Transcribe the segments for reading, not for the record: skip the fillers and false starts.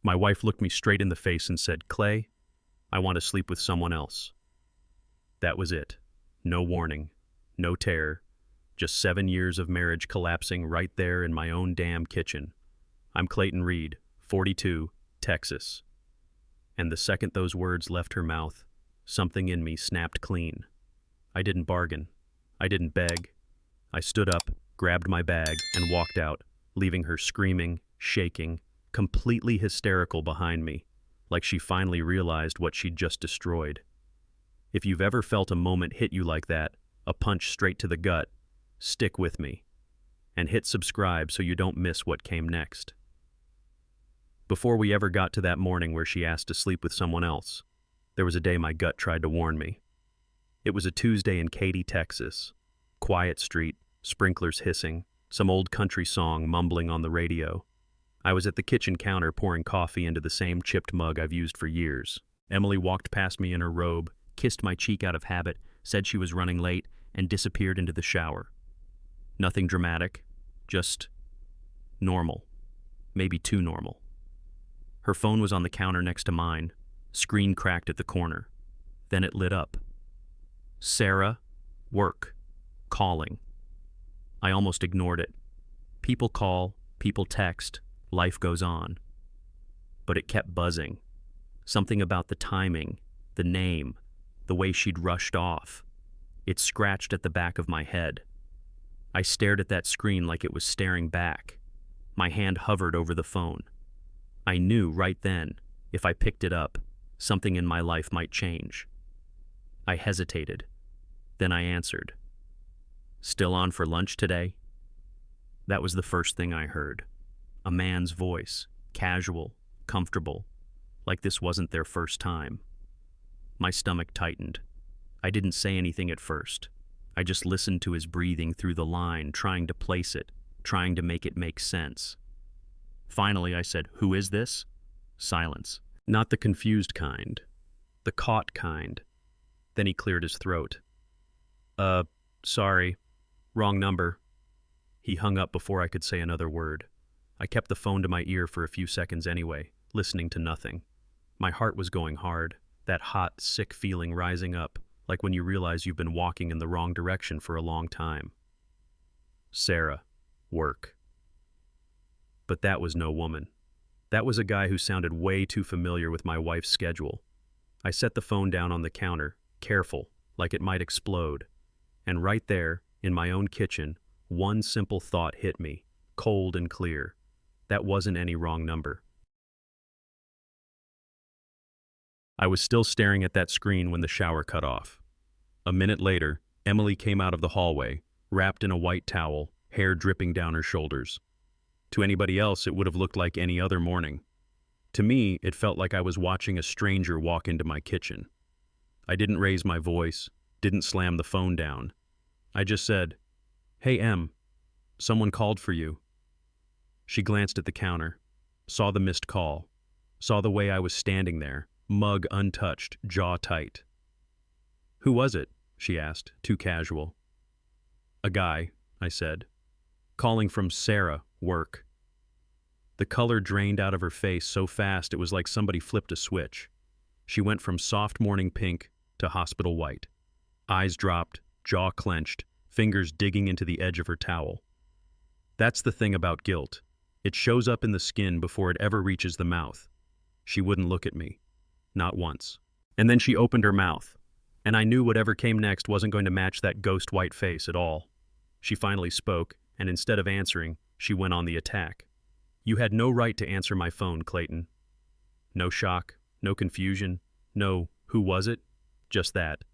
My wife looked me straight in the face and said, "Clay, I want to sleep with someone else." That was it. No warning, no terror, just 7 years of marriage collapsing right there in my own damn kitchen. I'm Clayton Reed, 42, Texas. And the second those words left her mouth, something in me snapped clean. I didn't bargain. I didn't beg. I stood up, grabbed my bag, and walked out, leaving her screaming, shaking, completely hysterical behind me, like she finally realized what she'd just destroyed. If you've ever felt a moment hit you like that, a punch straight to the gut, stick with me. And hit subscribe so you don't miss what came next. Before we ever got to that morning where she asked to sleep with someone else, there was a day my gut tried to warn me. It was a Tuesday in Katy, Texas. Quiet street, sprinklers hissing, some old country song mumbling on the radio. I was at the kitchen counter pouring coffee into the same chipped mug I've used for years. Emily walked past me in her robe, kissed my cheek out of habit, said she was running late, and disappeared into the shower. Nothing dramatic, just normal. Maybe too normal. Her phone was on the counter next to mine, screen cracked at the corner. Then it lit up. Sarah, work, calling. I almost ignored it. People call, people text, life goes on. But it kept buzzing. Something about the timing, the name, the way she'd rushed off. It scratched at the back of my head. I stared at that screen like it was staring back. My hand hovered over the phone. I knew right then, if I picked it up, something in my life might change. I hesitated. Then I answered. "Still on for lunch today?" That was the first thing I heard. A man's voice, casual, comfortable, like this wasn't their first time. My stomach tightened. I didn't say anything at first. I just listened to his breathing through the line, trying to place it, trying to make it make sense. Finally, I said, "Who is this?" Silence. Not the confused kind. The caught kind. Then he cleared his throat. Sorry. Wrong number." He hung up before I could say another word. I kept the phone to my ear for a few seconds anyway, listening to nothing. My heart was going hard, that hot, sick feeling rising up, like when you realize you've been walking in the wrong direction for a long time. Sarah, work. But that was no woman. That was a guy who sounded way too familiar with my wife's schedule. I set the phone down on the counter, careful, like it might explode. And right there, in my own kitchen, one simple thought hit me, cold and clear. That wasn't any wrong number. I was still staring at that screen when the shower cut off. A minute later, Emily came out of the hallway, wrapped in a white towel, hair dripping down her shoulders. To anybody else, it would have looked like any other morning. To me, it felt like I was watching a stranger walk into my kitchen. I didn't raise my voice, didn't slam the phone down. I just said, "Hey, Em, someone called for you." She glanced at the counter, saw the missed call, saw the way I was standing there, mug untouched, jaw tight. "Who was it?" she asked, too casual. "A guy," I said. "Calling from Sarah, work." The color drained out of her face so fast it was like somebody flipped a switch. She went from soft morning pink to hospital white. Eyes dropped, jaw clenched, fingers digging into the edge of her towel. That's the thing about guilt. It shows up in the skin before it ever reaches the mouth. She wouldn't look at me. Not once. And then she opened her mouth. And I knew whatever came next wasn't going to match that ghost white face at all. She finally spoke, and instead of answering, she went on the attack. "You had no right to answer my phone, Clayton." No shock, no confusion, no "who was it?" Just that.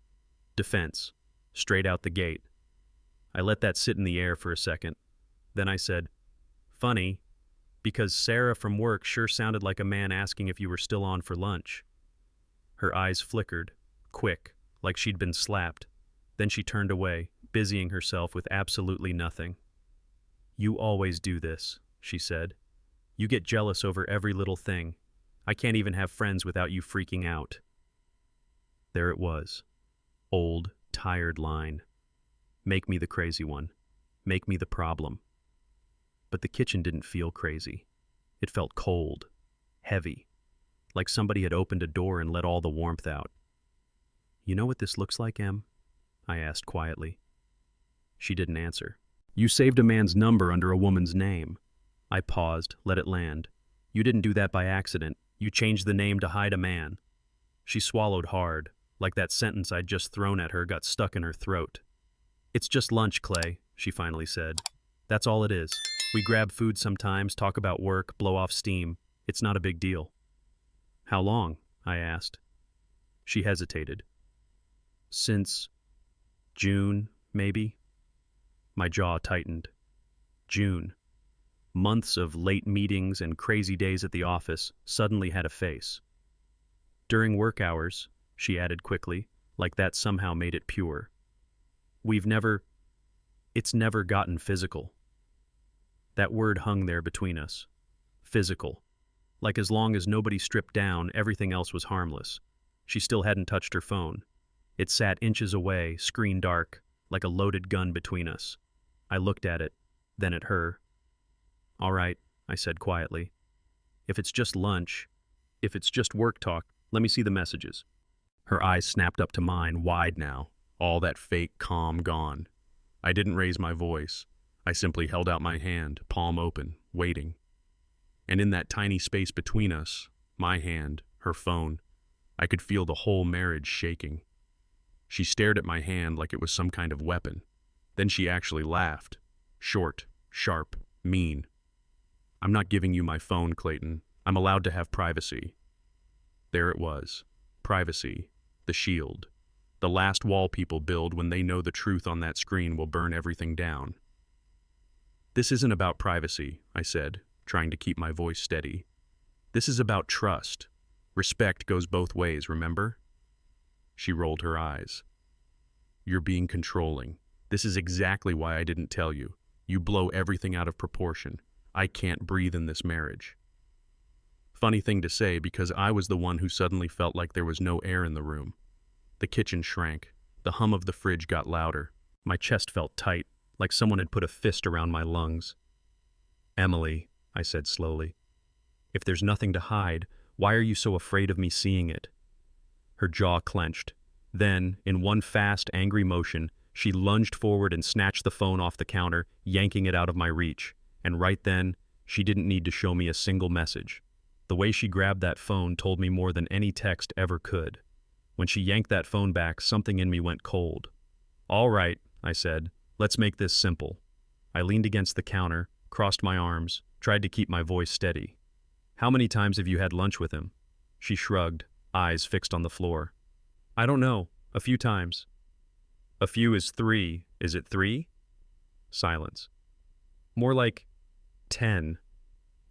Defense. Straight out the gate. I let that sit in the air for a second. Then I said, "Funny, because Sarah from work sure sounded like a man asking if you were still on for lunch." Her eyes flickered, quick, like she'd been slapped. Then she turned away, busying herself with absolutely nothing. "You always do this," she said. "You get jealous over every little thing. I can't even have friends without you freaking out." There it was. Old, tired line. Make me the crazy one. Make me the problem. But the kitchen didn't feel crazy. It felt cold. heavy, like somebody had opened a door and let all the warmth out. "You know what this looks like, Em?" I asked quietly. She didn't answer. "You saved a man's number under a woman's name." I paused, let it land. "You didn't do that by accident. You changed the name to hide a man." She swallowed hard, like that sentence I'd just thrown at her got stuck in her throat. "It's just lunch, Clay," she finally said. "That's all it is. We grab food sometimes, talk about work, blow off steam. It's not a big deal." "How long?" I asked. She hesitated. "Since June, maybe?" My jaw tightened. June. Months of late meetings and crazy days at the office suddenly had a face. "During work hours," she added quickly, like that somehow made it pure. It's never gotten physical." That word hung there between us. Physical. Like as long as nobody stripped down, everything else was harmless. She still hadn't touched her phone. It sat inches away, screen dark, like a loaded gun between us. I looked at it, then at her. "All right," I said quietly. If it's just lunch, if it's just work talk, let me see the messages." Her eyes snapped up to mine, wide now, all that fake calm gone. I didn't raise my voice. I simply held out my hand, palm open, waiting. And in that tiny space between us, my hand, her phone, I could feel the whole marriage shaking. She stared at my hand like it was some kind of weapon. Then she actually laughed. Short, sharp, mean. "I'm not giving you my phone, Clayton. I'm allowed to have privacy." There it was. Privacy. The shield. The last wall people build when they know the truth on that screen will burn everything down. "This isn't about privacy," I said, trying to keep my voice steady. "This is about trust. Respect goes both ways, remember?" She rolled her eyes. "You're being controlling. This is exactly why I didn't tell you. You blow everything out of proportion. I can't breathe in this marriage." Funny thing to say, because I was the one who suddenly felt like there was no air in the room. The kitchen shrank. The hum of the fridge got louder. My chest felt tight, like someone had put a fist around my lungs. "Emily," I said slowly, "if there's nothing to hide, why are you so afraid of me seeing it?" Her jaw clenched. Then, in one fast, angry motion, she lunged forward and snatched the phone off the counter, yanking it out of my reach. And right then, she didn't need to show me a single message. The way she grabbed that phone told me more than any text ever could. When she yanked that phone back, something in me went cold. "All right," I said, "let's make this simple." I leaned against the counter, crossed my arms, tried to keep my voice steady. "How many times have you had lunch with him?" She shrugged, eyes fixed on the floor. "I don't know. A few times." "A few is 3. Is it 3? Silence. "More like 10.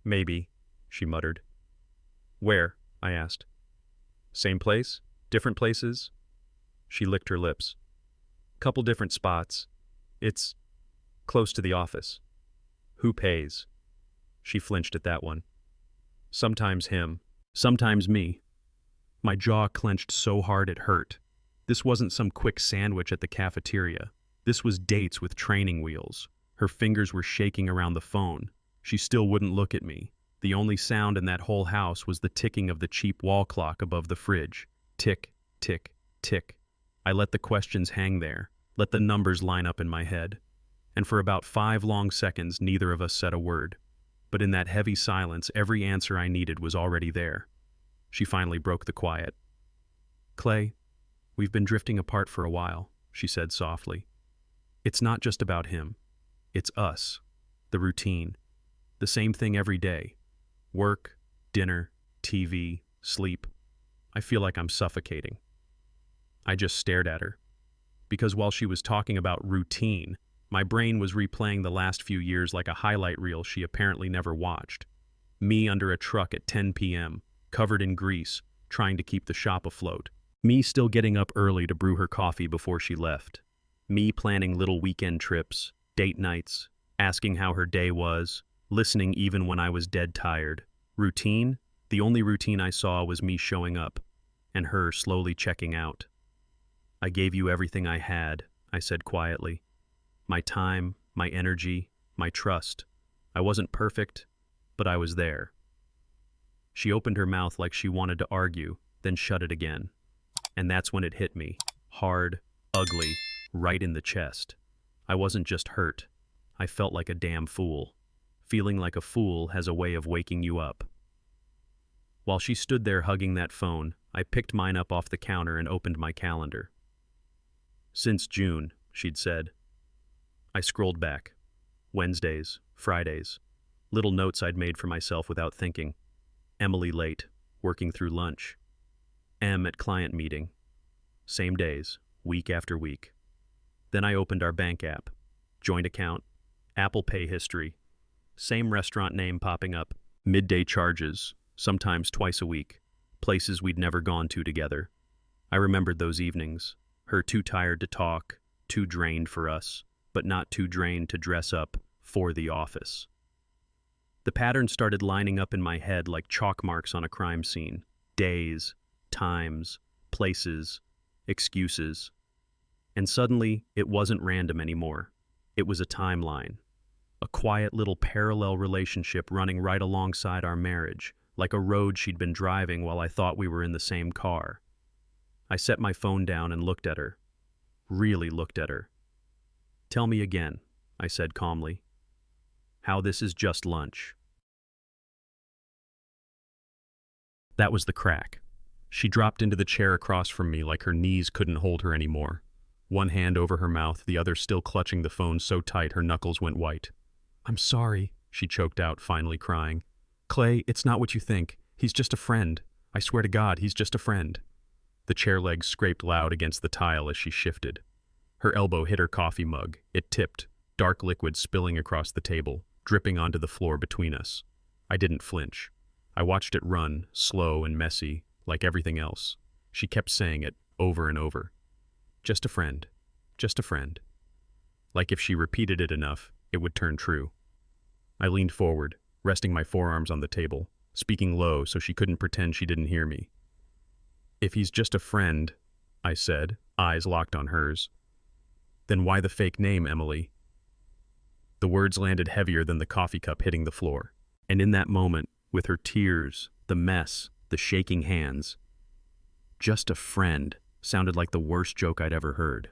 Maybe," she muttered. "Where?" I asked. "Same place? Different places?" She licked her lips. "Couple different spots. It's close to the office." "Who pays?" She flinched at that one. "Sometimes him. Sometimes me." My jaw clenched so hard it hurt. This wasn't some quick sandwich at the cafeteria. This was dates with training wheels. Her fingers were shaking around the phone. She still wouldn't look at me. The only sound in that whole house was the ticking of the cheap wall clock above the fridge. Tick, tick, tick. I let the questions hang there, let the numbers line up in my head. And for about 5 long seconds, neither of us said a word. But in that heavy silence, every answer I needed was already there. She finally broke the quiet. "Clay, we've been drifting apart for a while," she said softly. "It's not just about him. It's us. The routine. The same thing every day. Work, dinner, TV, sleep. I feel like I'm suffocating." I just stared at her. Because while she was talking about routine, my brain was replaying the last few years like a highlight reel she apparently never watched. Me under a truck at 10 p.m., covered in grease, trying to keep the shop afloat. Me still getting up early to brew her coffee before she left. Me planning little weekend trips, date nights, asking how her day was, listening even when I was dead tired. Routine? The only routine I saw was me showing up, and her slowly checking out. "I gave you everything I had," I said quietly. "My time, my energy, my trust. I wasn't perfect, but I was there." She opened her mouth like she wanted to argue, then shut it again. And that's when it hit me. Hard, ugly, right in the chest. I wasn't just hurt. I felt like a damn fool. Feeling like a fool has a way of waking you up. While she stood there hugging that phone, I picked mine up off the counter and opened my calendar. Since June, she'd said. I scrolled back. Wednesdays, Fridays, little notes I'd made for myself without thinking. Emily late, working through lunch. M at client meeting. Same days, week after week. Then I opened our bank app. Joint account, Apple Pay history. Same restaurant name popping up. Midday charges, sometimes twice a week. Places we'd never gone to together. I remembered those evenings. Her too tired to talk, too drained for us, but not too drained to dress up for the office. The pattern started lining up in my head like chalk marks on a crime scene. Days, times, places, excuses. And suddenly, it wasn't random anymore. It was a timeline. A quiet little parallel relationship running right alongside our marriage, like a road she'd been driving while I thought we were in the same car. I set my phone down and looked at her. Really looked at her. Tell me again, I said calmly, how this is just lunch. That was the crack. She dropped into the chair across from me like her knees couldn't hold her anymore. One hand over her mouth, the other still clutching the phone so tight her knuckles went white. I'm sorry, she choked out, finally crying. Clay, it's not what you think. He's just a friend. I swear to God, he's just a friend. The chair legs scraped loud against the tile as she shifted. Her elbow hit her coffee mug. It tipped, dark liquid spilling across the table, dripping onto the floor between us. I didn't flinch. I watched it run, slow and messy, like everything else. She kept saying it, over and over. Just a friend. Just a friend. Like if she repeated it enough, it would turn true. I leaned forward, resting my forearms on the table, speaking low so she couldn't pretend she didn't hear me. If he's just a friend, I said, eyes locked on hers, then why the fake name, Emily? The words landed heavier than the coffee cup hitting the floor. And in that moment, with her tears, the mess, the shaking hands, just a friend sounded like the worst joke I'd ever heard.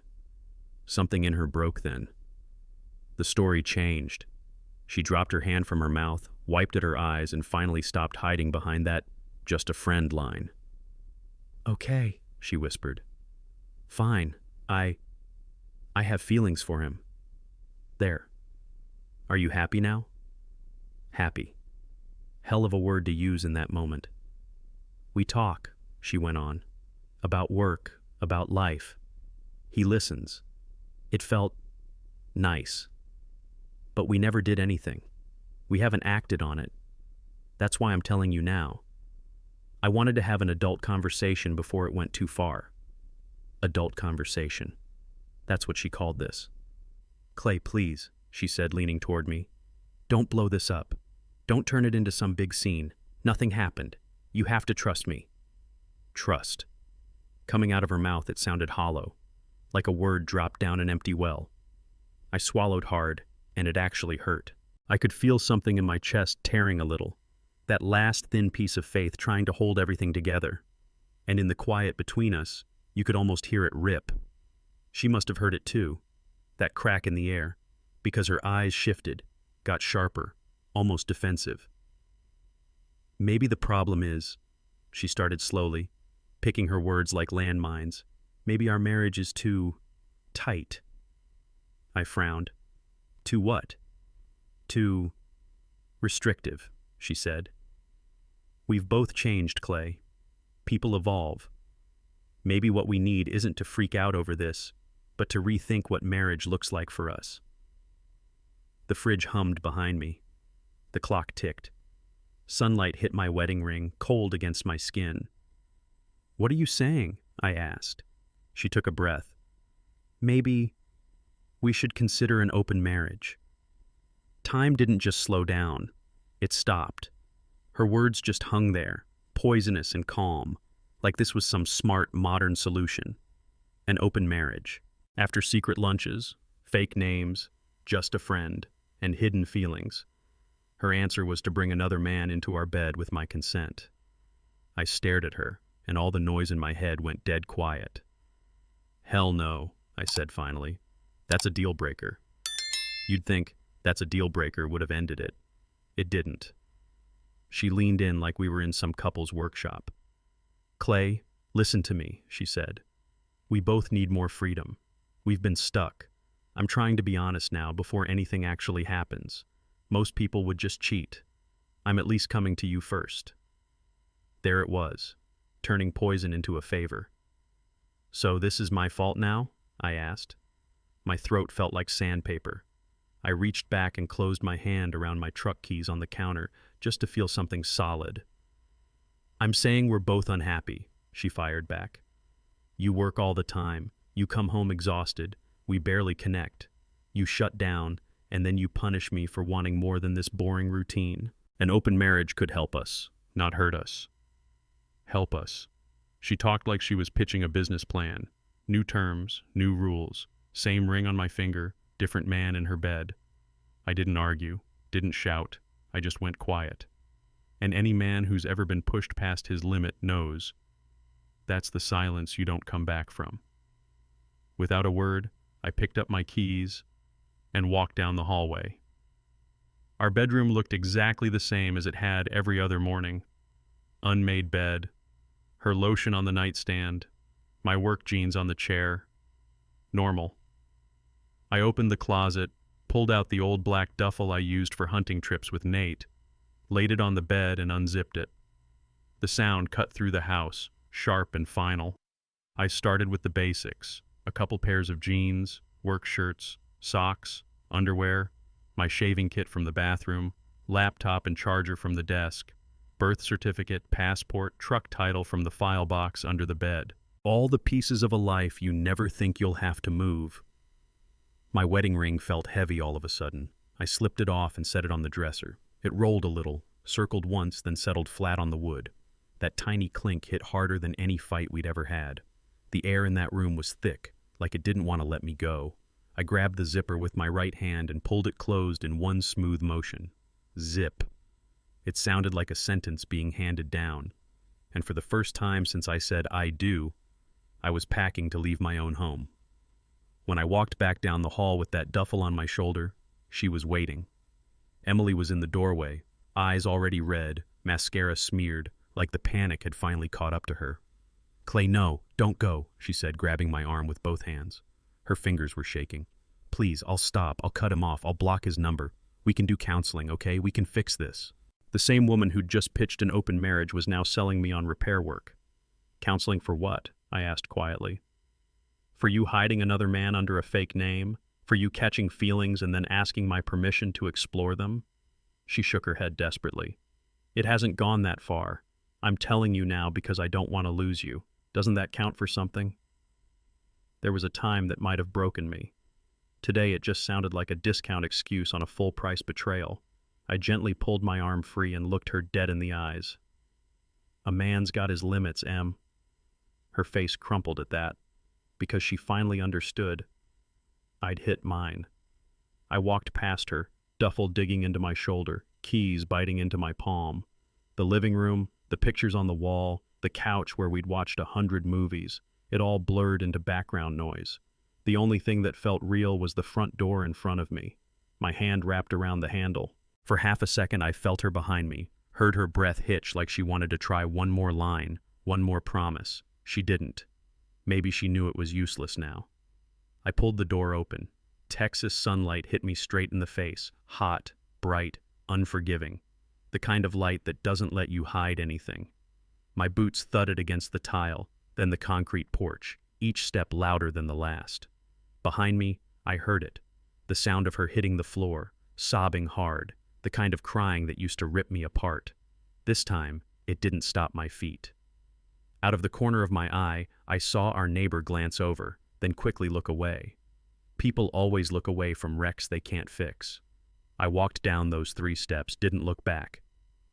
Something in her broke then. The story changed. She dropped her hand from her mouth, wiped at her eyes, and finally stopped hiding behind that just a friend line. Okay, she whispered. Fine, I have feelings for him. There. Are you happy now? Happy. Hell of a word to use in that moment. We talk, she went on, about work, about life. He listens. It felt nice. But we never did anything. We haven't acted on it. That's why I'm telling you now. I wanted to have an adult conversation before it went too far. Adult conversation. That's what she called this. Clay, please, she said, leaning toward me. Don't blow this up. Don't turn it into some big scene. Nothing happened. You have to trust me. Trust. Coming out of her mouth, it sounded hollow, like a word dropped down an empty well. I swallowed hard, and it actually hurt. I could feel something in my chest tearing a little, that last thin piece of faith trying to hold everything together. And in the quiet between us, you could almost hear it rip. She must have heard it too, that crack in the air, because her eyes shifted, got sharper, almost defensive. Maybe the problem is, she started slowly, picking her words like landmines, maybe our marriage is too tight. I frowned. Too what? Too restrictive, she said. We've both changed, Clay. People evolve. Maybe what we need isn't to freak out over this, but to rethink what marriage looks like for us. The fridge hummed behind me. The clock ticked. Sunlight hit my wedding ring, cold against my skin. What are you saying? I asked. She took a breath. Maybe we should consider an open marriage. Time didn't just slow down. It stopped. Her words just hung there, poisonous and calm, like this was some smart, modern solution. An open marriage. After secret lunches, fake names, just a friend, and hidden feelings. Her answer was to bring another man into our bed with my consent. I stared at her, and all the noise in my head went dead quiet. "Hell no," I said finally. "That's a deal breaker." You'd think "that's a deal breaker" would have ended it. It didn't. She leaned in like we were in some couple's workshop. "Clay, listen to me," she said. "We both need more freedom. We've been stuck. I'm trying to be honest now before anything actually happens. Most people would just cheat. I'm at least coming to you first." There it was, turning poison into a favor. "So this is my fault now?" I asked. My throat felt like sandpaper. I reached back and closed my hand around my truck keys on the counter just to feel something solid. "I'm saying we're both unhappy," she fired back. "You work all the time. You come home exhausted. We barely connect. You shut down, and then you punish me for wanting more than this boring routine. An open marriage could help us, not hurt us." Help us. She talked like she was pitching a business plan. New terms, new rules, same ring on my finger, different man in her bed. I didn't argue, didn't shout. I just went quiet. And any man who's ever been pushed past his limit knows that's the silence you don't come back from. Without a word, I picked up my keys and walked down the hallway. Our bedroom looked exactly the same as it had every other morning. Unmade bed, her lotion on the nightstand, my work jeans on the chair. Normal. I opened the closet, pulled out the old black duffel I used for hunting trips with Nate, laid it on the bed and unzipped it. The sound cut through the house, sharp and final. I started with the basics, a couple pairs of jeans, work shirts, socks, underwear, my shaving kit from the bathroom, laptop and charger from the desk, birth certificate, passport, truck title from the file box under the bed. All the pieces of a life you never think you'll have to move. My wedding ring felt heavy all of a sudden. I slipped it off and set it on the dresser. It rolled a little, circled once, then settled flat on the wood. That tiny clink hit harder than any fight we'd ever had. The air in that room was thick, like it didn't want to let me go. I grabbed the zipper with my right hand and pulled it closed in one smooth motion. Zip. It sounded like a sentence being handed down. And for the first time since I said "I do," I was packing to leave my own home. When I walked back down the hall with that duffel on my shoulder, she was waiting. Emily was in the doorway, eyes already red, mascara smeared, like the panic had finally caught up to her. "Clay, no, don't go," she said, grabbing my arm with both hands. Her fingers were shaking. "Please, I'll stop. I'll cut him off. I'll block his number. We can do counseling, okay? We can fix this." The same woman who'd just pitched an open marriage was now selling me on repair work. "Counseling for what?" I asked quietly. "For you hiding another man under a fake name? For you catching feelings and then asking my permission to explore them?" She shook her head desperately. "It hasn't gone that far. I'm telling you now because I don't want to lose you. Doesn't that count for something?" There was a time that might have broken me. Today it just sounded like a discount excuse on a full-price betrayal. I gently pulled my arm free and looked her dead in the eyes. "A man's got his limits, Em." Her face crumpled at that, because she finally understood. I'd hit mine. I walked past her, duffel digging into my shoulder, keys biting into my palm. The living room, the pictures on the wall, the couch where we'd watched 100 movies, it all blurred into background noise. The only thing that felt real was the front door in front of me, my hand wrapped around the handle. For half a second I felt her behind me, heard her breath hitch like she wanted to try one more line, one more promise. She didn't. Maybe she knew it was useless now. I pulled the door open. Texas sunlight hit me straight in the face, hot, bright, unforgiving. The kind of light that doesn't let you hide anything. My boots thudded against the tile, then the concrete porch, each step louder than the last. Behind me, I heard it, the sound of her hitting the floor, sobbing hard, the kind of crying that used to rip me apart. This time, it didn't stop my feet. Out of the corner of my eye, I saw our neighbor glance over, then quickly look away. People always look away from wrecks they can't fix. I walked down those 3 steps, didn't look back.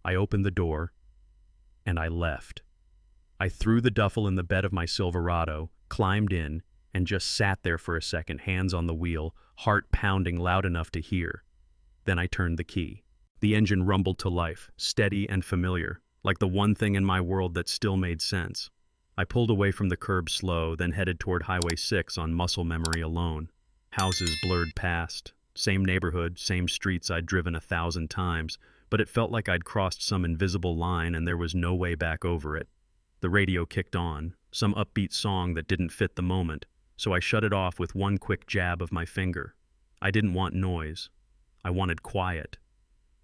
I opened the door, and I left. I threw the duffel in the bed of my Silverado, climbed in, and just sat there for a second, hands on the wheel, heart pounding loud enough to hear. Then I turned the key. The engine rumbled to life, steady and familiar, like the one thing in my world that still made sense. I pulled away from the curb slow, then headed toward Highway 6 on muscle memory alone. Houses blurred past. Same neighborhood, same streets I'd driven 1,000 times, but it felt like I'd crossed some invisible line and there was no way back over it. The radio kicked on, some upbeat song that didn't fit the moment, so I shut it off with one quick jab of my finger. I didn't want noise. I wanted quiet.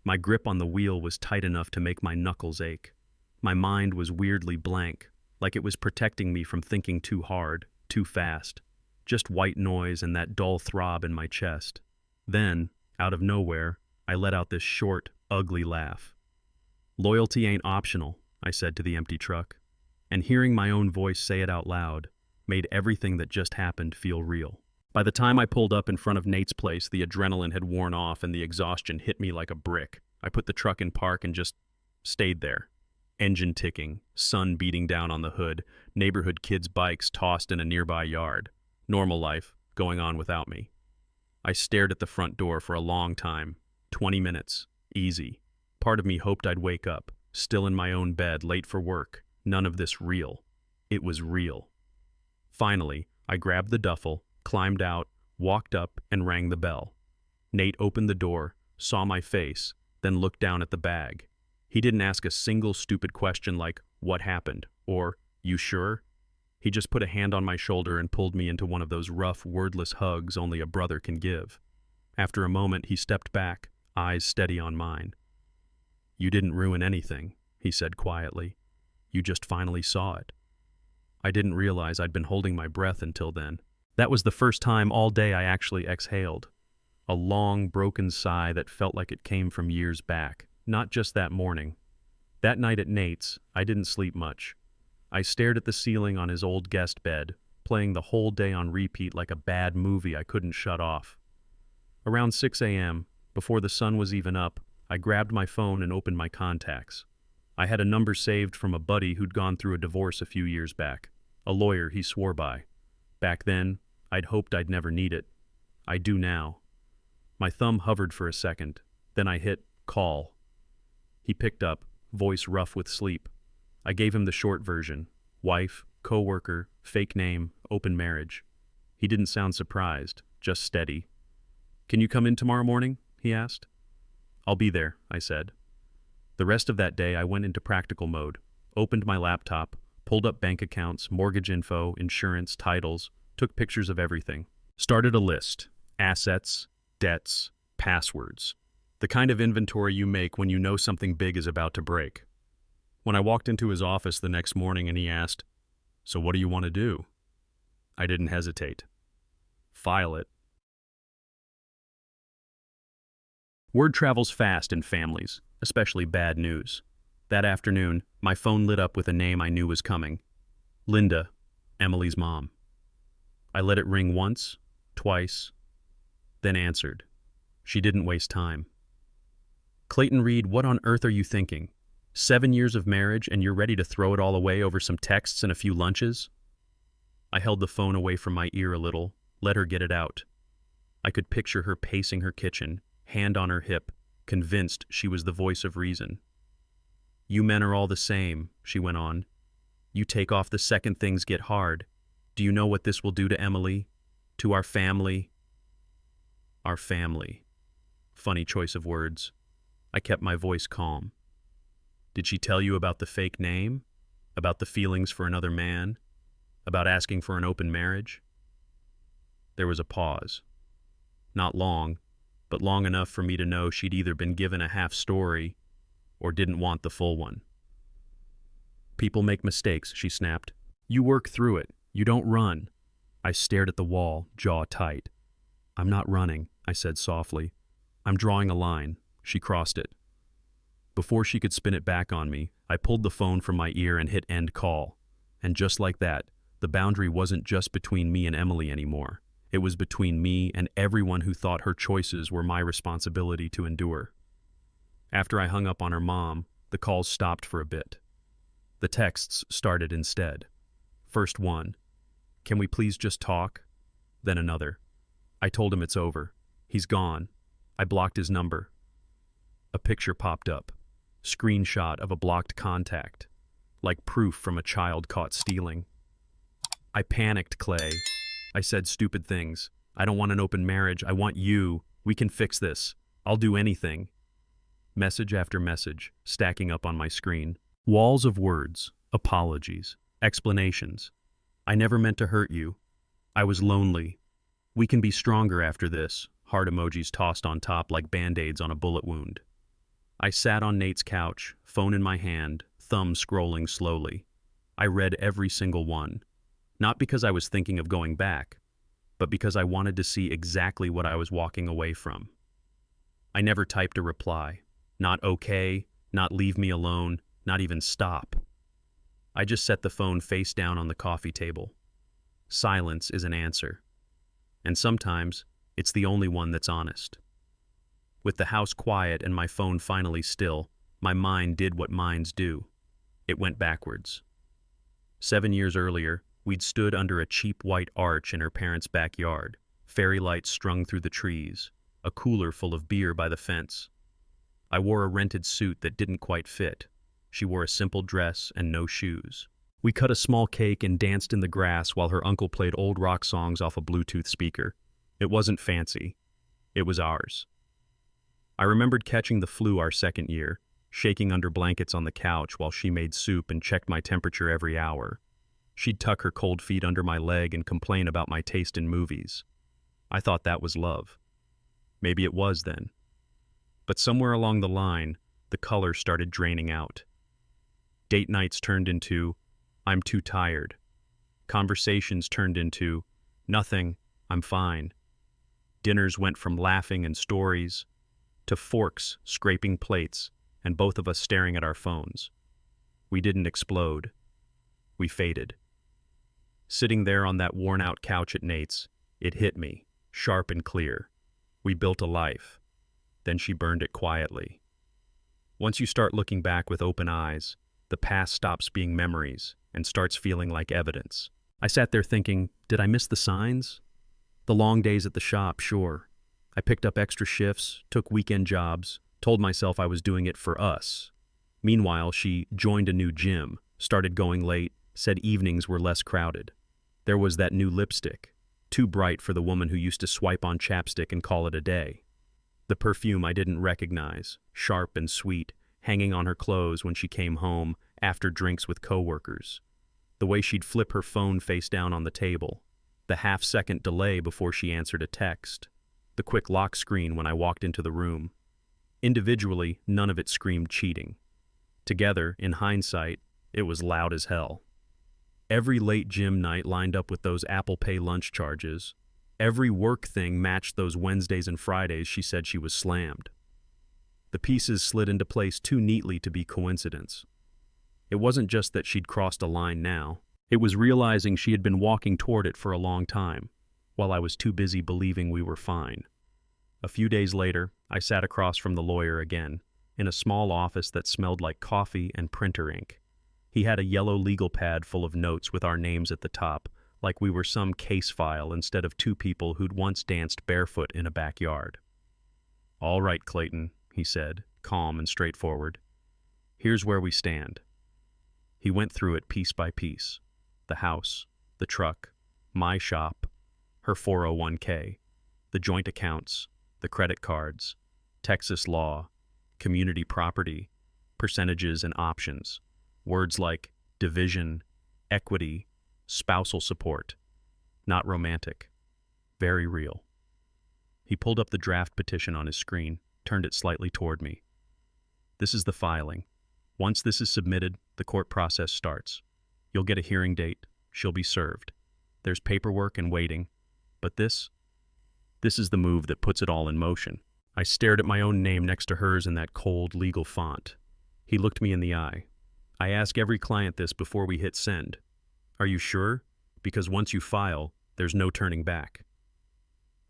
My grip on the wheel was tight enough to make my knuckles ache. My mind was weirdly blank, like it was protecting me from thinking too hard, too fast. Just white noise and that dull throb in my chest. Then, out of nowhere, I let out this short, ugly laugh. "Loyalty ain't optional," I said to the empty truck, and hearing my own voice say it out loud made everything that just happened feel real. By the time I pulled up in front of Nate's place, the adrenaline had worn off and the exhaustion hit me like a brick. I put the truck in park and just stayed there. Engine ticking, sun beating down on the hood, neighborhood kids' bikes tossed in a nearby yard. Normal life, going on without me. I stared at the front door for a long time. 20 minutes. Easy. Part of me hoped I'd wake up, still in my own bed, late for work. None of this real. It was real. Finally, I grabbed the duffel, climbed out, walked up, and rang the bell. Nate opened the door, saw my face, then looked down at the bag. He didn't ask a single stupid question like, "What happened?" or, "You sure?" He just put a hand on my shoulder and pulled me into one of those rough, wordless hugs only a brother can give. After a moment, he stepped back, eyes steady on mine. "You didn't ruin anything," he said quietly. "You just finally saw it." I didn't realize I'd been holding my breath until then. That was the first time all day I actually exhaled. A long, broken sigh that felt like it came from years back, not just that morning. That night at Nate's, I didn't sleep much. I stared at the ceiling on his old guest bed, playing the whole day on repeat like a bad movie I couldn't shut off. Around 6 a.m., before the sun was even up, I grabbed my phone and opened my contacts. I had a number saved from a buddy who'd gone through a divorce a few years back, a lawyer he swore by. Back then, I'd hoped I'd never need it. I do now. My thumb hovered for a second, then I hit call. He picked up, voice rough with sleep. I gave him the short version: wife, coworker, fake name, open marriage. He didn't sound surprised, just steady. "Can you come in tomorrow morning?" he asked. "I'll be there," I said. The rest of that day I went into practical mode, opened my laptop, pulled up bank accounts, mortgage info, insurance, titles, took pictures of everything. Started a list: assets, debts, passwords. The kind of inventory you make when you know something big is about to break. When I walked into his office the next morning and he asked, "So what do you want to do?" I didn't hesitate. File it. Word travels fast in families, especially bad news. That afternoon, my phone lit up with a name I knew was coming. Linda, Emily's mom. I let it ring once, twice, then answered. She didn't waste time. "Clayton Reed, what on earth are you thinking? 7 years of marriage and you're ready to throw it all away over some texts and a few lunches?" I held the phone away from my ear a little, let her get it out. I could picture her pacing her kitchen, hand on her hip, convinced she was the voice of reason. "You men are all the same," she went on. "You take off the second things get hard. Do you know what this will do to Emily? To our family?" Our family. Funny choice of words. I kept my voice calm. "Did she tell you about the fake name? About the feelings for another man? About asking for an open marriage?" There was a pause. Not long, but long enough for me to know she'd either been given a half story or didn't want the full one. "People make mistakes," she snapped. "You work through it. You don't run." I stared at the wall, jaw tight. "I'm not running," I said softly. "I'm drawing a line." She crossed it. Before she could spin it back on me, I pulled the phone from my ear and hit end call. And just like that, the boundary wasn't just between me and Emily anymore. It was between me and everyone who thought her choices were my responsibility to endure. After I hung up on her mom, the calls stopped for a bit. The texts started instead. First one, "Can we please just talk?" Then another. I told him it's over. He's gone. I blocked his number. A picture popped up. Screenshot of a blocked contact. Like proof from a child caught stealing. I panicked, Clay. I said stupid things. I don't want an open marriage. I want you. We can fix this. I'll do anything. Message after message, stacking up on my screen. Walls of words, apologies, explanations. I never meant to hurt you. I was lonely. We can be stronger after this. Heart emojis tossed on top like band-aids on a bullet wound. I sat on Nate's couch, phone in my hand, thumb scrolling slowly. I read every single one. Not because I was thinking of going back, but because I wanted to see exactly what I was walking away from. I never typed a reply. Not okay, not leave me alone, not even stop. I just set the phone face down on the coffee table. Silence is an answer. And sometimes, it's the only one that's honest. With the house quiet and my phone finally still, my mind did what minds do. It went backwards. 7 years earlier, we'd stood under a cheap white arch in her parents' backyard, fairy lights strung through the trees, a cooler full of beer by the fence. I wore a rented suit that didn't quite fit. She wore a simple dress and no shoes. We cut a small cake and danced in the grass while her uncle played old rock songs off a Bluetooth speaker. It wasn't fancy. It was ours. I remembered catching the flu our second year, shaking under blankets on the couch while she made soup and checked my temperature every hour. She'd tuck her cold feet under my leg and complain about my taste in movies. I thought that was love. Maybe it was then. But somewhere along the line, the color started draining out. Date nights turned into, I'm too tired. Conversations turned into, nothing, I'm fine. Dinners went from laughing and stories to forks scraping plates and both of us staring at our phones. We didn't explode. We faded. Sitting there on that worn-out couch at Nate's, it hit me, sharp and clear. We built a life. Then she burned it quietly. Once you start looking back with open eyes, the past stops being memories and starts feeling like evidence. I sat there thinking, did I miss the signs? The long days at the shop, sure. I picked up extra shifts, took weekend jobs, told myself I was doing it for us. Meanwhile, she joined a new gym, started going late, said evenings were less crowded. There was that new lipstick, too bright for the woman who used to swipe on chapstick and call it a day. The perfume I didn't recognize, sharp and sweet, hanging on her clothes when she came home after drinks with coworkers. The way she'd flip her phone face down on the table. The half-second delay before she answered a text. The quick lock screen when I walked into the room. Individually, none of it screamed cheating. Together, in hindsight, it was loud as hell. Every late gym night lined up with those Apple Pay lunch charges. Every work thing matched those Wednesdays and Fridays she said she was slammed. The pieces slid into place too neatly to be coincidence. It wasn't just that she'd crossed a line now. It was realizing she had been walking toward it for a long time, while I was too busy believing we were fine. A few days later, I sat across from the lawyer again, in a small office that smelled like coffee and printer ink. He had a yellow legal pad full of notes with our names at the top, like we were some case file instead of two people who'd once danced barefoot in a backyard. "All right, Clayton," he said, calm and straightforward. "Here's where we stand." He went through it piece by piece. The house, the truck, my shop, her 401k, the joint accounts, the credit cards, Texas law, community property, percentages and options, words like division, equity, spousal support. Not romantic. Very real. He pulled up the draft petition on his screen, turned it slightly toward me. "This is the filing. Once this is submitted, the court process starts. You'll get a hearing date. She'll be served. There's paperwork and waiting. But this is the move that puts it all in motion." I stared at my own name next to hers in that cold, legal font. He looked me in the eye. "I ask every client this before we hit send. Are you sure? Because once you file, there's no turning back."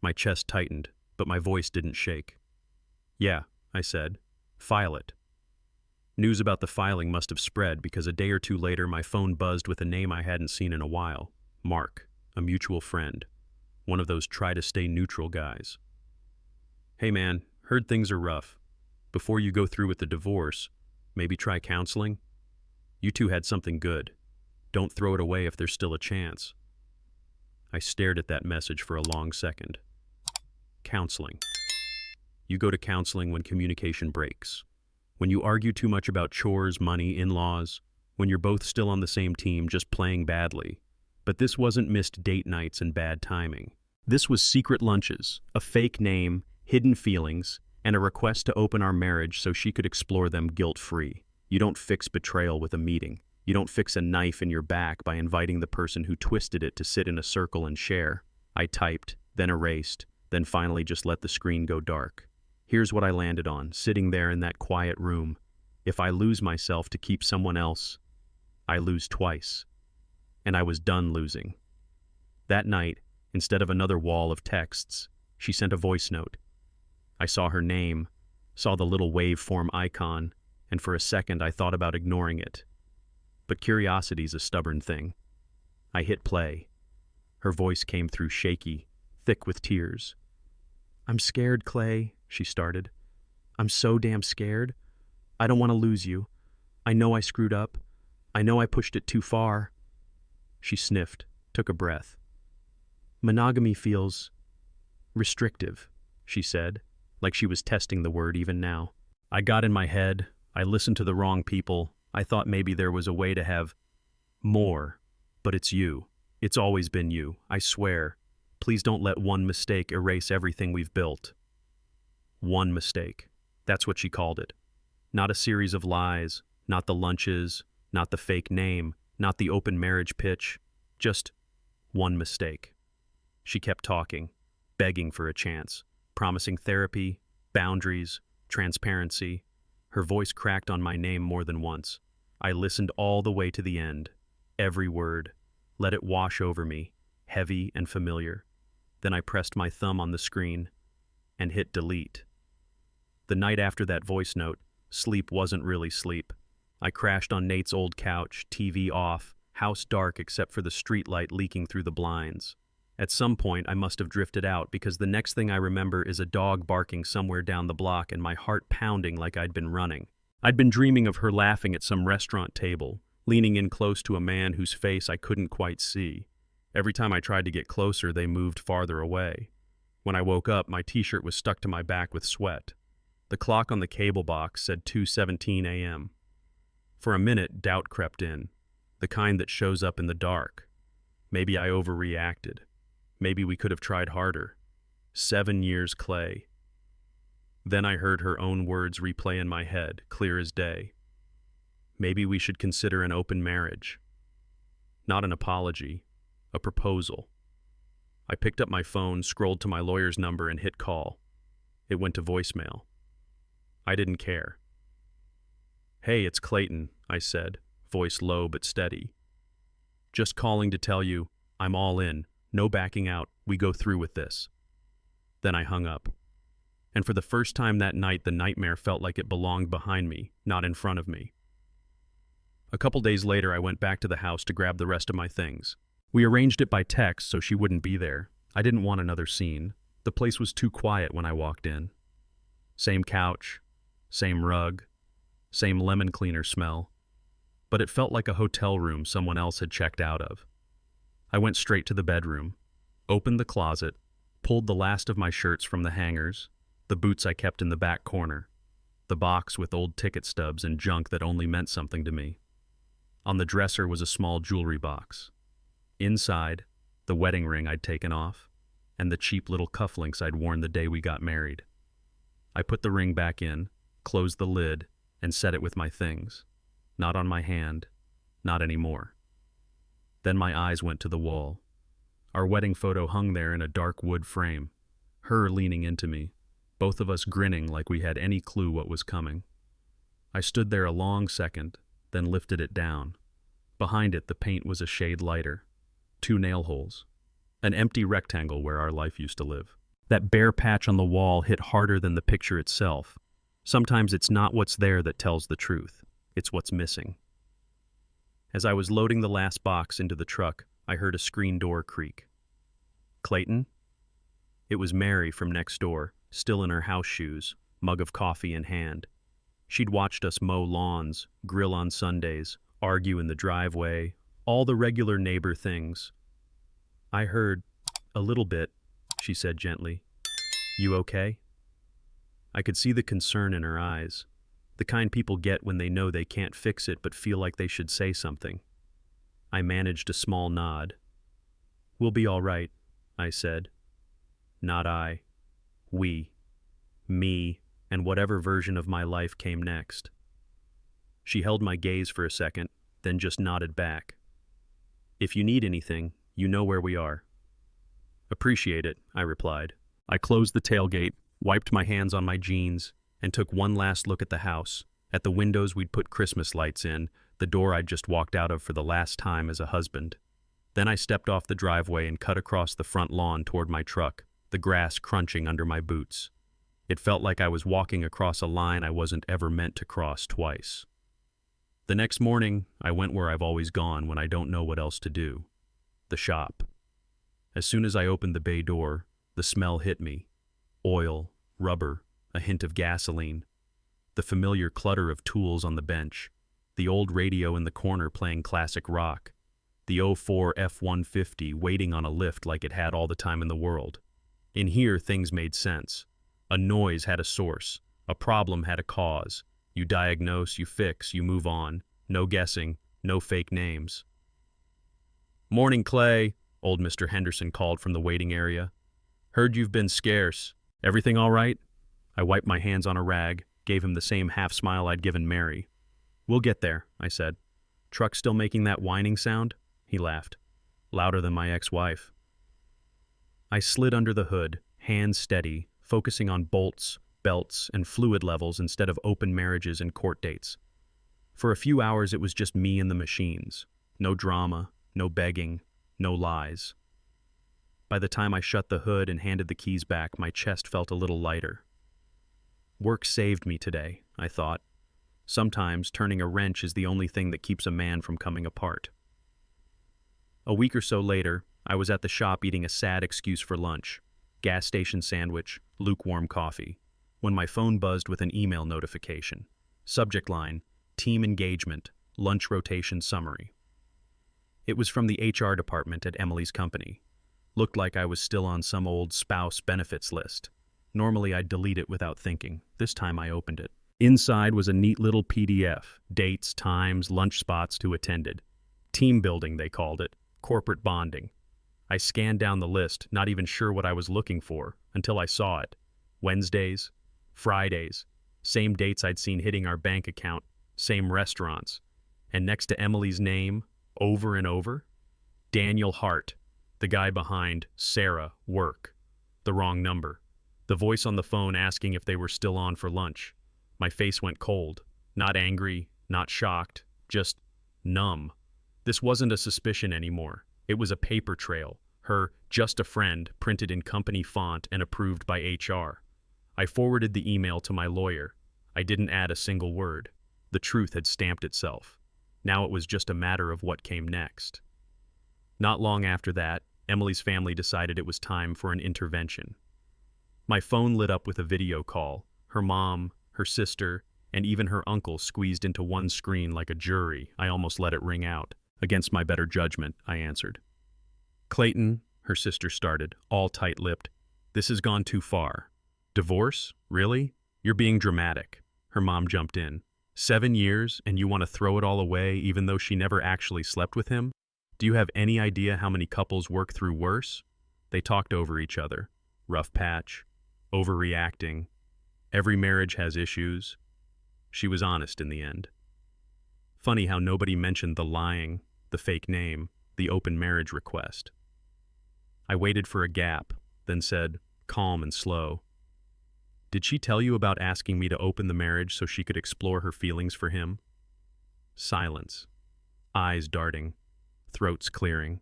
My chest tightened, but my voice didn't shake. "Yeah," I said. "File it." News about the filing must have spread because a day or two later my phone buzzed with a name I hadn't seen in a while. Mark, a mutual friend. One of those try-to-stay-neutral guys. "Hey man, heard things are rough. Before you go through with the divorce, maybe try counseling? You two had something good. Don't throw it away if there's still a chance. I stared at that message for a long second. Counseling. You go to counseling when communication breaks. When you argue too much about chores, money, in-laws. When you're both still on the same team, just playing badly. But this wasn't missed date nights and bad timing. This was secret lunches, a fake name, hidden feelings, and a request to open our marriage so she could explore them guilt-free. You don't fix betrayal with a meeting. You don't fix a knife in your back by inviting the person who twisted it to sit in a circle and share. I typed, then erased, then finally just let the screen go dark. Here's what I landed on, sitting there in that quiet room. If I lose myself to keep someone else, I lose twice. And I was done losing. That night, instead of another wall of texts, she sent a voice note. I saw her name, saw the little waveform icon, and for a second I thought about ignoring it. But curiosity's a stubborn thing. I hit play. Her voice came through shaky, thick with tears. "I'm scared, Clay," she started. "I'm so damn scared. I don't want to lose you. I know I screwed up. I know I pushed it too far." She sniffed, took a breath. "Monogamy feels restrictive," she said, like she was testing the word even now. I got in my head. I listened to the wrong people. I thought maybe there was a way to have more, but it's you. It's always been you, I swear. Please don't let one mistake erase everything we've built. One mistake. That's what she called it. Not a series of lies, not the lunches, not the fake name, not the open marriage pitch, just one mistake. She kept talking, begging for a chance, promising therapy, boundaries, transparency. Her voice cracked on my name more than once. I listened all the way to the end, every word, let it wash over me, heavy and familiar. Then I pressed my thumb on the screen and hit delete. The night after that voice note, sleep wasn't really sleep. I crashed on Nate's old couch, TV off, house dark except for the streetlight leaking through the blinds. At some point, I must have drifted out because the next thing I remember is a dog barking somewhere down the block and my heart pounding like I'd been running. I'd been dreaming of her laughing at some restaurant table, leaning in close to a man whose face I couldn't quite see. Every time I tried to get closer, they moved farther away. When I woke up, my t-shirt was stuck to my back with sweat. The clock on the cable box said 2:17 a.m. For a minute, doubt crept in, the kind that shows up in the dark. Maybe I overreacted. Maybe we could have tried harder. 7 years, Clay. Then I heard her own words replay in my head, clear as day. Maybe we should consider an open marriage. Not an apology, a proposal. I picked up my phone, scrolled to my lawyer's number, and hit call. It went to voicemail. I didn't care. "Hey, it's Clayton," I said, voice low but steady. "Just calling to tell you, I'm all in. No backing out. We go through with this." Then I hung up. And for the first time that night, the nightmare felt like it belonged behind me, not in front of me. A couple days later, I went back to the house to grab the rest of my things. We arranged it by text so she wouldn't be there. I didn't want another scene. The place was too quiet when I walked in. Same couch, same rug, same lemon cleaner smell. But it felt like a hotel room someone else had checked out of. I went straight to the bedroom, opened the closet, pulled the last of my shirts from the hangers, the boots I kept in the back corner, the box with old ticket stubs and junk that only meant something to me. On the dresser was a small jewelry box. Inside, the wedding ring I'd taken off, and the cheap little cufflinks I'd worn the day we got married. I put the ring back in, closed the lid, and set it with my things. Not on my hand, not anymore. Then my eyes went to the wall. Our wedding photo hung there in a dark wood frame, her leaning into me, both of us grinning like we had any clue what was coming. I stood there a long second, then lifted it down. Behind it, the paint was a shade lighter. 2 nail holes. An empty rectangle where our life used to live. That bare patch on the wall hit harder than the picture itself. Sometimes it's not what's there that tells the truth. It's what's missing. As I was loading the last box into the truck, I heard a screen door creak. "Clayton?" It was Mary from next door, still in her house shoes, mug of coffee in hand. She'd watched us mow lawns, grill on Sundays, argue in the driveway, all the regular neighbor things. "I heard a little bit," she said gently. "You okay?" I could see the concern in her eyes, the kind people get when they know they can't fix it but feel like they should say something. I managed a small nod. "We'll be all right," I said. Not I. We. Me, and whatever version of my life came next. She held my gaze for a second, then just nodded back. "If you need anything, you know where we are." "Appreciate it," I replied. I closed the tailgate, wiped my hands on my jeans, and took one last look at the house, at the windows we'd put Christmas lights in, the door I'd just walked out of for the last time as a husband. Then I stepped off the driveway and cut across the front lawn toward my truck, the grass crunching under my boots. It felt like I was walking across a line I wasn't ever meant to cross twice. The next morning, I went where I've always gone when I don't know what else to do. The shop. As soon as I opened the bay door, the smell hit me. Oil, rubber, a hint of gasoline. The familiar clutter of tools on the bench. The old radio in the corner playing classic rock. The '04 F-150 waiting on a lift like it had all the time in the world. In here, things made sense. A noise had a source. A problem had a cause. You diagnose, you fix, you move on. No guessing, no fake names. "Morning, Clay," old Mr. Henderson called from the waiting area. "Heard you've been scarce. Everything all right?" I wiped my hands on a rag, gave him the same half-smile I'd given Mary. "We'll get there," I said. "Truck still making that whining sound?" He laughed. "Louder than my ex-wife." I slid under the hood, hands steady, focusing on bolts, belts, and fluid levels instead of open marriages and court dates. For a few hours it was just me and the machines. No drama, no begging, no lies. By the time I shut the hood and handed the keys back, my chest felt a little lighter. Work saved me today, I thought. Sometimes turning a wrench is the only thing that keeps a man from coming apart. A week or so later, I was at the shop eating a sad excuse for lunch. Gas station sandwich, lukewarm coffee, when my phone buzzed with an email notification. Subject line, team engagement, lunch rotation summary. It was from the HR department at Emily's company. Looked like I was still on some old spouse benefits list. Normally I'd delete it without thinking. This time I opened it. Inside was a neat little PDF, dates, times, lunch spots to attended. Team building, they called it. Corporate bonding. I scanned down the list, not even sure what I was looking for, until I saw it. Wednesdays, Fridays, same dates I'd seen hitting our bank account, same restaurants. And next to Emily's name, over and over, Daniel Hart, the guy behind Sarah, work. The wrong number. The voice on the phone asking if they were still on for lunch. My face went cold. Not angry, not shocked, just numb. This wasn't a suspicion anymore. It was a paper trail. Her "just a friend" printed in company font and approved by HR. I forwarded the email to my lawyer. I didn't add a single word. The truth had stamped itself. Now it was just a matter of what came next. Not long after that, Emily's family decided it was time for an intervention. My phone lit up with a video call. Her mom, her sister, and even her uncle squeezed into one screen like a jury. I almost let it ring out. "Against my better judgment," I answered. "Clayton," her sister started, all tight-lipped, "this has gone too far." "Divorce? Really? You're being dramatic." Her mom jumped in. 7 years, and you want to throw it all away even though she never actually slept with him? Do you have any idea how many couples work through worse? They talked over each other. Rough patch. Overreacting. Every marriage has issues. She was honest in the end. Funny how nobody mentioned the lying, the fake name, the open marriage request. I waited for a gap, then said, calm and slow, "Did she tell you about asking me to open the marriage so she could explore her feelings for him?" Silence. Eyes darting. Throats clearing.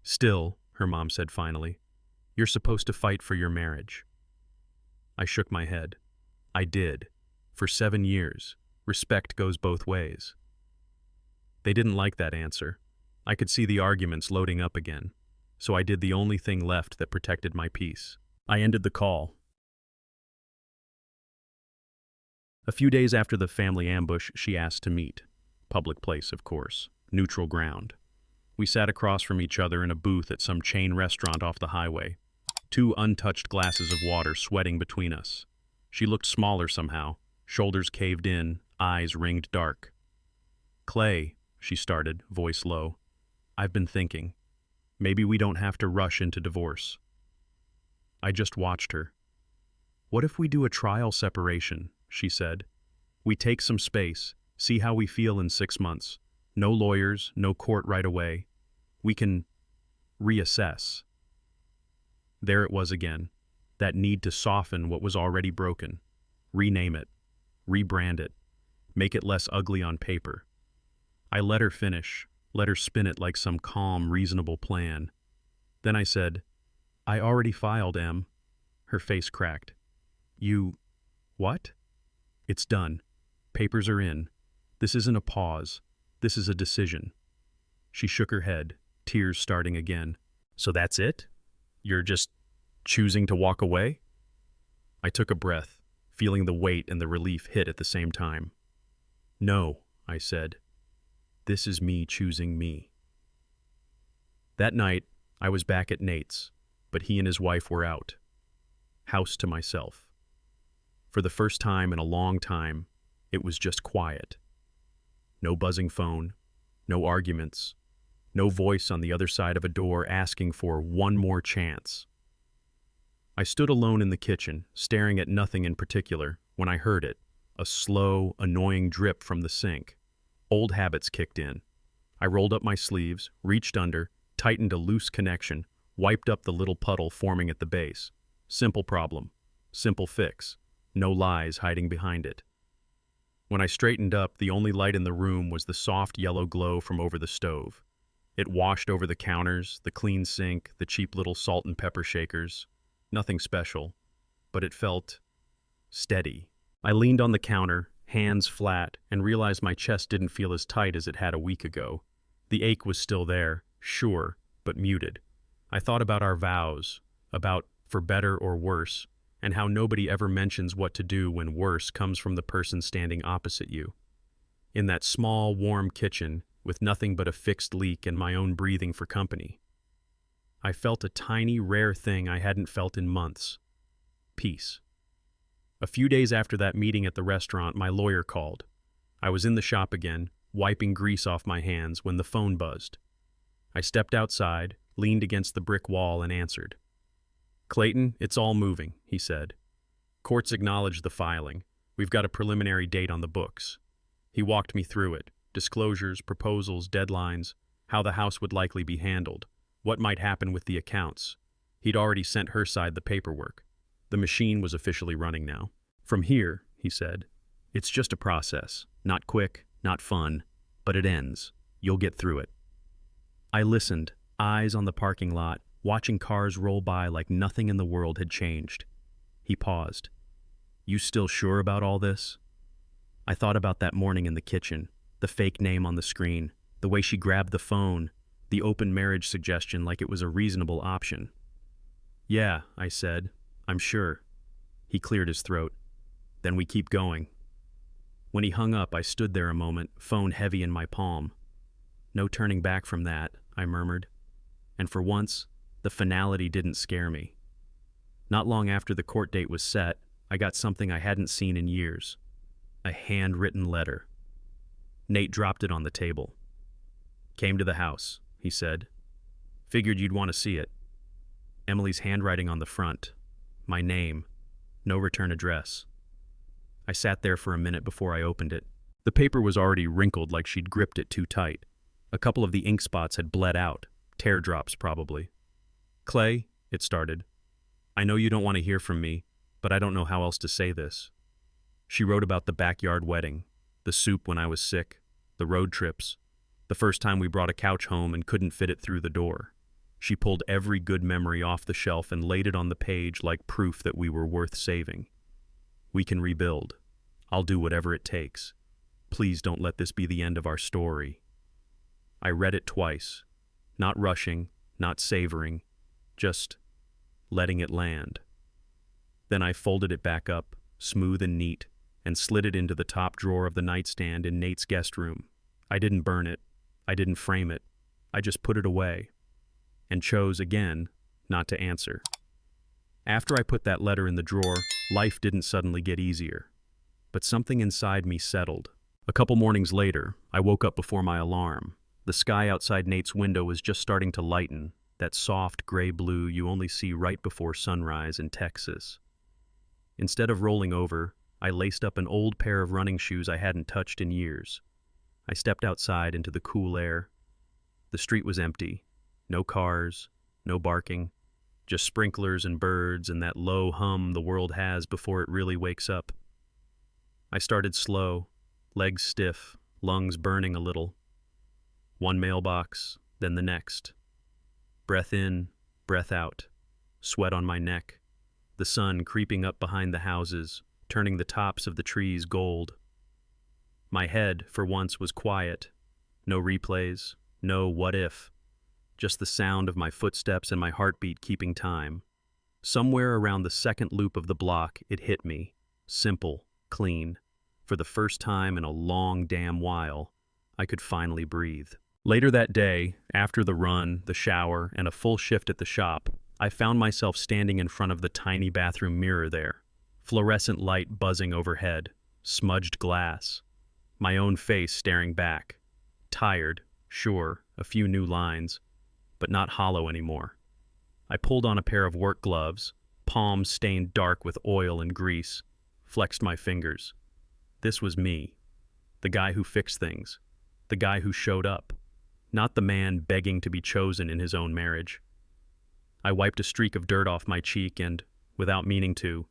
"Still," her mom said finally, "you're supposed to fight for your marriage." I shook my head. I did. For 7 years. Respect goes both ways. They didn't like that answer. I could see the arguments loading up again. So I did the only thing left that protected my peace. I ended the call. A few days after the family ambush, she asked to meet. Public place, of course. Neutral ground. We sat across from each other in a booth at some chain restaurant off the highway. 2 untouched glasses of water sweating between us. She looked smaller somehow, shoulders caved in, eyes ringed dark. "Clay," she started, voice low. "I've been thinking. Maybe we don't have to rush into divorce." I just watched her. "What if we do a trial separation?" she said. "We take some space, see how we feel in 6 months. No lawyers, no court right away. We can reassess." There it was again, that need to soften what was already broken. Rename it, rebrand it, make it less ugly on paper. I let her finish, let her spin it like some calm, reasonable plan. Then I said, "I already filed, Em." Her face cracked. "You... what?" "It's done. Papers are in. This isn't a pause. This is a decision." She shook her head, tears starting again. "So that's it? You're just choosing to walk away?" I took a breath, feeling the weight and the relief hit at the same time. "No," I said. "This is me choosing me." That night, I was back at Nate's, but he and his wife were out. House to myself. For the first time in a long time, it was just quiet. No buzzing phone, no arguments, no voice on the other side of a door asking for one more chance. I stood alone in the kitchen, staring at nothing in particular, when I heard it, a slow, annoying drip from the sink. Old habits kicked in. I rolled up my sleeves, reached under, tightened a loose connection, wiped up the little puddle forming at the base. Simple problem. Simple fix. No lies hiding behind it. When I straightened up, the only light in the room was the soft yellow glow from over the stove. It washed over the counters, the clean sink, the cheap little salt and pepper shakers. Nothing special, but it felt steady. I leaned on the counter, hands flat, and realized my chest didn't feel as tight as it had a week ago. The ache was still there, sure, but muted. I thought about our vows, about for better or worse, and how nobody ever mentions what to do when worse comes from the person standing opposite you. In that small, warm kitchen, with nothing but a fixed leak and my own breathing for company, I felt a tiny, rare thing I hadn't felt in months. Peace. A few days after that meeting at the restaurant, my lawyer called. I was in the shop again, wiping grease off my hands, when the phone buzzed. I stepped outside, leaned against the brick wall, and answered. "Clayton, it's all moving," he said. "Courts acknowledged the filing. We've got a preliminary date on the books." He walked me through it. Disclosures, proposals, deadlines, how the house would likely be handled, what might happen with the accounts. He'd already sent her side the paperwork. The machine was officially running now. "From here," he said, "it's just a process. Not quick, not fun, but it ends. You'll get through it." I listened, eyes on the parking lot, watching cars roll by like nothing in the world had changed. He paused. "You still sure about all this?" I thought about that morning in the kitchen, the fake name on the screen, the way she grabbed the phone, the open marriage suggestion like it was a reasonable option. "Yeah," I said, "I'm sure." He cleared his throat. "Then we keep going." When he hung up, I stood there a moment, phone heavy in my palm. "No turning back from that," I murmured. And for once, the finality didn't scare me. Not long after the court date was set, I got something I hadn't seen in years. A handwritten letter. Nate dropped it on the table. "Came to the house," he said. "Figured you'd want to see it. Emily's handwriting on the front. My name. No return address." I sat there for a minute before I opened it. The paper was already wrinkled like she'd gripped it too tight. A couple of the ink spots had bled out. Tear drops, probably. "Clay," it started. "I know you don't want to hear from me, but I don't know how else to say this." She wrote about the backyard wedding, the soup when I was sick, the road trips, the first time we brought a couch home and couldn't fit it through the door. She pulled every good memory off the shelf and laid it on the page like proof that we were worth saving. "We can rebuild. I'll do whatever it takes. Please don't let this be the end of our story." I read it twice, not rushing, not savoring, just letting it land. Then I folded it back up, smooth and neat, and slid it into the top drawer of the nightstand in Nate's guest room. I didn't burn it. I didn't frame it. I just put it away and chose, again, not to answer. After I put that letter in the drawer, life didn't suddenly get easier. But something inside me settled. A couple mornings later, I woke up before my alarm. The sky outside Nate's window was just starting to lighten, that soft gray blue you only see right before sunrise in Texas. Instead of rolling over, I laced up an old pair of running shoes I hadn't touched in years. I stepped outside into the cool air. The street was empty. No cars, no barking, just sprinklers and birds and that low hum the world has before it really wakes up. I started slow, legs stiff, lungs burning a little. One mailbox, then the next. Breath in, breath out, sweat on my neck, the sun creeping up behind the houses, turning the tops of the trees gold. My head, for once, was quiet. No replays, no what if. Just the sound of my footsteps and my heartbeat keeping time. Somewhere around the second loop of the block, it hit me. Simple, clean. For the first time in a long damn while, I could finally breathe. Later that day, after the run, the shower, and a full shift at the shop, I found myself standing in front of the tiny bathroom mirror there. Fluorescent light buzzing overhead, smudged glass. My own face staring back. Tired, sure, a few new lines, but not hollow anymore. I pulled on a pair of work gloves, palms stained dark with oil and grease, flexed my fingers. This was me, the guy who fixed things, the guy who showed up, not the man begging to be chosen in his own marriage. I wiped a streak of dirt off my cheek and, without meaning to,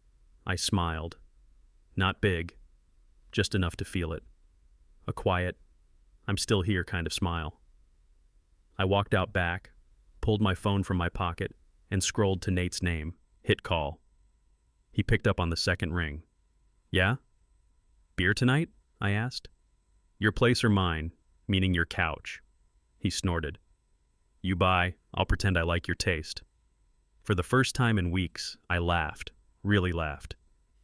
I smiled. Not big, just enough to feel it. A quiet, I'm still here kind of smile. I walked out back, pulled my phone from my pocket, and scrolled to Nate's name, hit call. He picked up on the second ring. Yeah? Beer tonight? I asked. Your place or mine, meaning your couch. He snorted. You buy, I'll pretend I like your taste. For the first time in weeks, I laughed, really laughed.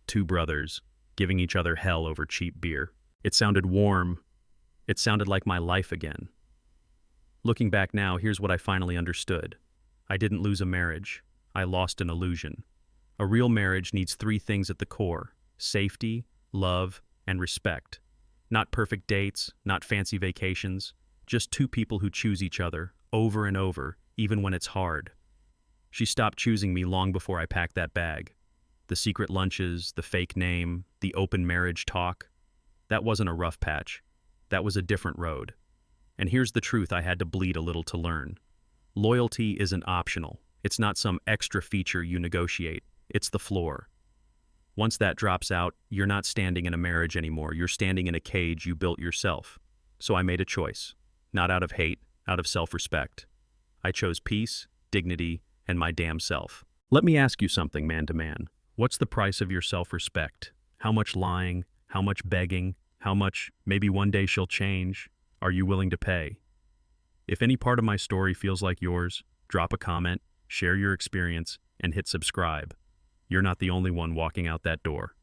Two brothers, giving each other hell over cheap beer. It sounded warm. It sounded like my life again. Looking back now, here's what I finally understood. I didn't lose a marriage. I lost an illusion. A real marriage needs three things at the core: safety, love, and respect. Not perfect dates, not fancy vacations, just two people who choose each other, over and over, even when it's hard. She stopped choosing me long before I packed that bag. The secret lunches, the fake name, the open marriage talk. That wasn't a rough patch. That was a different road. And here's the truth I had to bleed a little to learn. Loyalty isn't optional. It's not some extra feature you negotiate. It's the floor. Once that drops out, you're not standing in a marriage anymore. You're standing in a cage you built yourself. So I made a choice. Not out of hate, out of self-respect. I chose peace, dignity, and my damn self. Let me ask you something, man to man. What's the price of your self-respect? How much lying? How much begging? How much, maybe one day she'll change, are you willing to pay? If any part of my story feels like yours, drop a comment, share your experience, and hit subscribe. You're not the only one walking out that door.